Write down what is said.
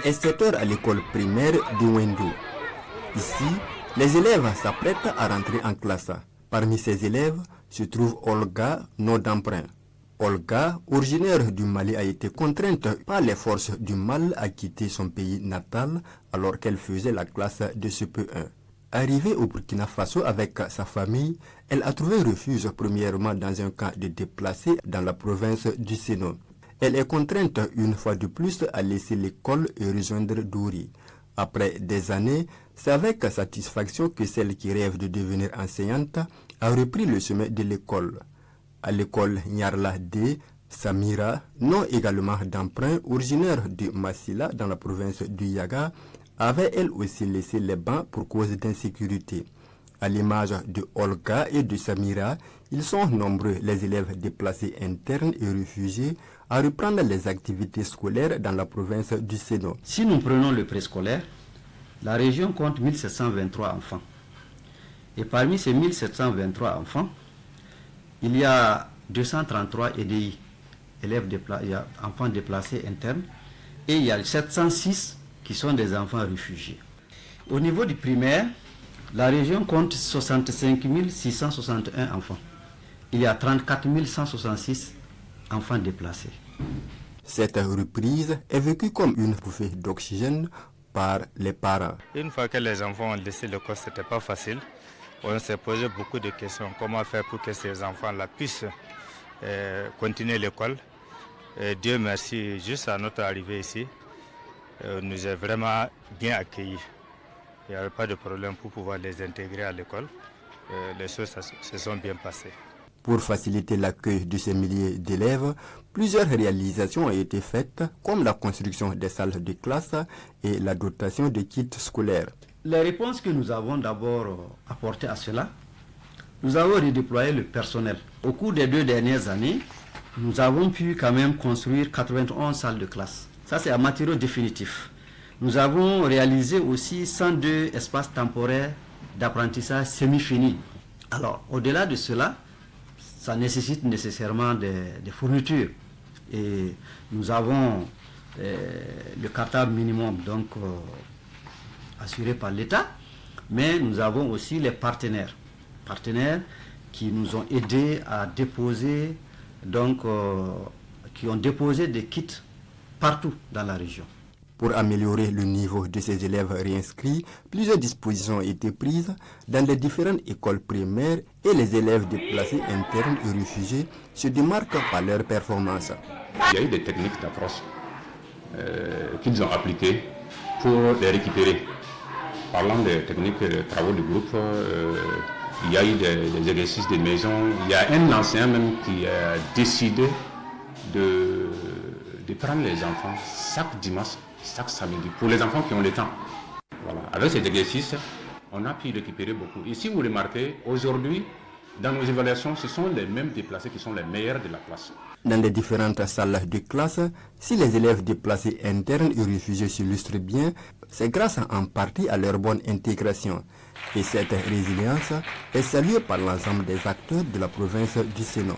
est 7 heures à l'école primaire de Wendo. Ici, les élèves s'apprêtent à rentrer en classe. Parmi ces élèves se trouve Olga, nom d'emprunt. Olga, originaire du Mali, a été contrainte par les forces du mal à quitter son pays natal alors qu'elle faisait la classe de CP1. Arrivée au Burkina Faso avec sa famille, elle a trouvé refuge premièrement dans un camp de déplacés dans la province du Sénon. Elle est contrainte une fois de plus à laisser l'école et rejoindre Douri. Après des années, c'est avec satisfaction que celle qui rêve de devenir enseignante a repris le chemin de l'école. À l'école Nyarla D, Samira, nom également d'emprunt, originaire de Massila dans la province du Yaga, avait elle aussi laissé les bancs pour cause d'insécurité. À l'image de Olga et de Samira, ils sont nombreux les élèves déplacés internes et réfugiés à reprendre les activités scolaires dans la province du Sénon. Si nous prenons le préscolaire, la région compte 1723 enfants. Et parmi ces 1723 enfants, il y a 233 EDI, enfants déplacés internes, et il y a 706 qui sont des enfants réfugiés. Au niveau du primaire, la région compte 65 661 enfants. Il y a 34 166 enfants déplacés. Cette reprise est vécue comme une bouffée d'oxygène par les parents. Une fois que les enfants ont laissé l'école, ce n'était pas facile. On s'est posé beaucoup de questions. Comment faire pour que ces enfants-là puissent continuer l'école. Dieu merci, juste à notre arrivée ici, nous a vraiment bien accueillis. Il n'y avait pas de problème pour pouvoir les intégrer à l'école. Les choses se sont bien passées. Pour faciliter l'accueil de ces milliers d'élèves, plusieurs réalisations ont été faites, comme la construction des salles de classe et la dotation de kits scolaires. Les réponses que nous avons d'abord apportées à cela, nous avons redéployé le personnel. Au cours des 2 dernières années, nous avons pu quand même construire 91 salles de classe. Ça, c'est un matériau définitif. Nous avons réalisé aussi 102 espaces temporaires d'apprentissage semi-finis. Alors, au-delà de cela, ça nécessite nécessairement des fournitures. Et nous avons le cartable minimum donc assuré par l'État, mais nous avons aussi les partenaires qui nous ont aidés à déposer, qui ont déposé des kits partout dans la région. Pour améliorer le niveau de ces élèves réinscrits, plusieurs dispositions ont été prises dans les différentes écoles primaires et les élèves déplacés internes et réfugiés se démarquent par leur performance. Il y a eu des techniques d'approche qu'ils ont appliquées pour les récupérer. Parlant des techniques de travaux de groupe, il y a eu des exercices de maison. Il y a un enseignant même qui a décidé de prendre les enfants chaque dimanche, chaque samedi, pour les enfants qui ont le temps. Voilà. Avec cet exercice, on a pu récupérer beaucoup. Et si vous remarquez, aujourd'hui, dans nos évaluations, ce sont les mêmes déplacés qui sont les meilleurs de la classe. Dans les différentes salles de classe, si les élèves déplacés internes et réfugiés s'illustrent bien, c'est grâce en partie à leur bonne intégration. Et cette résilience est saluée par l'ensemble des acteurs de la province du Sénon.